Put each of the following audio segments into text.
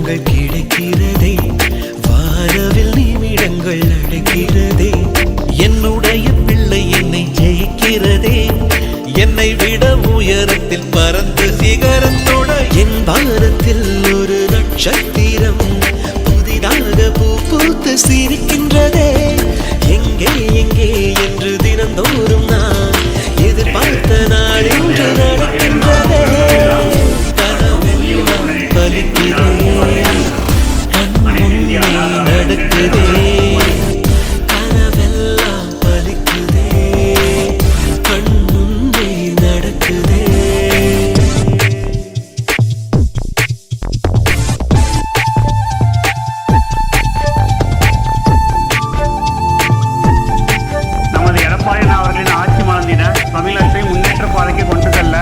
தருணங்கள் கிடைக்கிறதே, வாரவில் நிமிடங்கள் அடைக்கிறதே. என்னுடைய பிள்ளை என்னை ஜெயிக்கிறதே, என்னை விட உயரத்தில் பறந்து சிகரத்தோட. என் வாரத்தில் ஒரு நட்சத்திரம் புதிதாக பூ பூத்து சிரிக்கின்றதே. எங்கே எங்கே என்று தினந்தோறும் நான் எதிர்பார்த்த நாள் இன்று நடக்கின்றதே. கனவெல்லாம் பலிக்கிறதே, கண் முன்னே நடக்குதே. கனவெல்லாம் பலிக்குதே, கண் முன்னே நடக்குதே. அவர்களின் ஆட்சி மலர்ந்திட தமிழகத்தை முன்னேற்ற பாதைக்கு கொண்டு செல்ல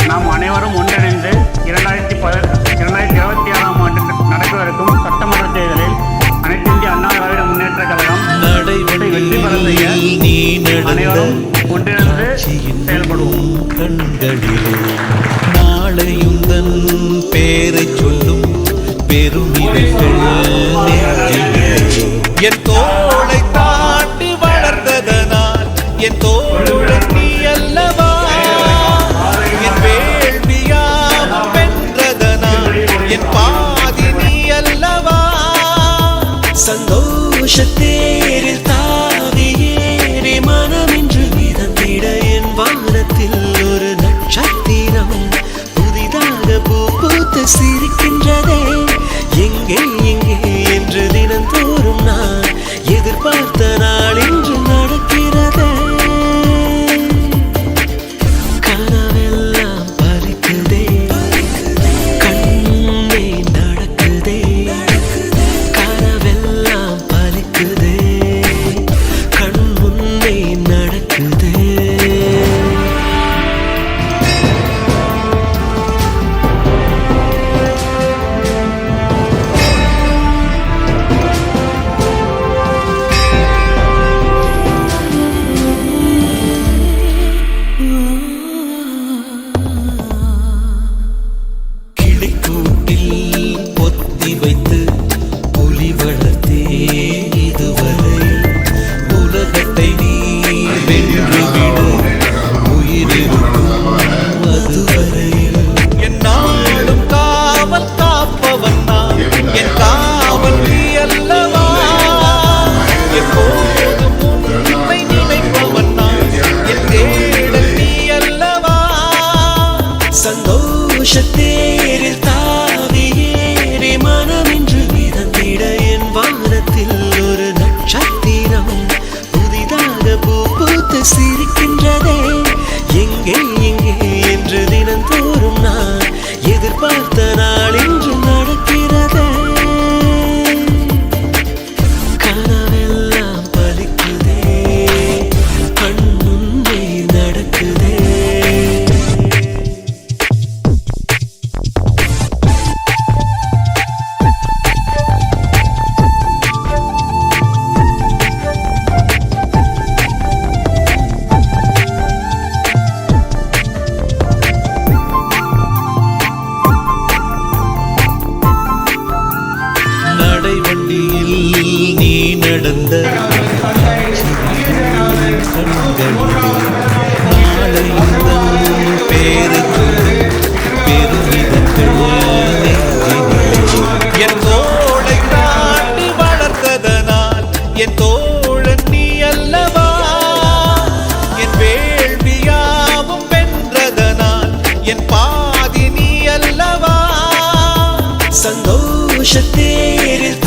நாம் அனைவரும் ஒன்றிணைந்து 2026ஆம் ஆண்டு நடக்கவிருக்கும் சட்டமன்ற தேர்தலில் அனைத்து இந்திய அண்ணா திராவிட முன்னேற்ற கழகம் வெற்றி பெற செய்ய அனைவரும் ஒன்றிணைந்து செயல்படுவோம். கண்களிலே நாளையும் தன் பேரை சொல்லும் பெருமிதங்கள் என் தோளை தாண்டி வளர்ந்ததனால் என் தோளுடன் நீ அல்லவா, என் வேள்வியாம் வென்றதனால் என் பாதி நீ அல்லவா. சந்தோஷத்தேரில் தாவி ஏறி மனமின்று மிதந்திட என் வானத்தில் ஒரு நட்சத்திரம் புதிதாக பூ பூத்து சிரிக்கின்றதே. எங்கே எங்கே என்று தினந்தோறும் நான் எதிர்பார்த்த நாள் இன்று நடக்கிறதே. கனவெல்லாம் பலிக்குதே, கண்ணே நடக்குதே. கனவெல்லாம் பலிக்குதே, கண் முன்னே நடக்குதே. வைத்து புலி வளர்த்தே இதுவரை உலகத்தை நீ வென்றுவிடு உயிரிருக்கும் அதுவரையில். என் நாடும் காவல் காப்பவன் நான், என் காவல் நீ அல்லவா. எப்போதும் உன்னை நினைப்பவன் நான், என் தேடல் நீ அல்லவா. சந்தோஷத்தேரில் தாவி ஏறி மனமின்று மிதந்திட என் வானத்தில் ஒரு நட்சத்திரம் புதிதாக பூ பூத்து சிரிக்கின்றதே. எங்கே எங்கே என்று தினந்தோறும் நான் எதிர்பார்த்த நாள் இன்று நடக்கிறதே. கனவெல்லாம் பலிக்குதே, கண் முன்னே நடக்குதே. நடைவண்டியில் நீ நடந்த நாளையும் தன் பேரை சொல்லும் பெருமிதங்கள் என் தோளை தாண்டி வளர்ந்ததனால் என் தோழன் நீ அல்லவா. என் வேள்வியாவும் வென்றதனால் என் பாதி நீ அல்லவா. சந்தோஷத்தேரில்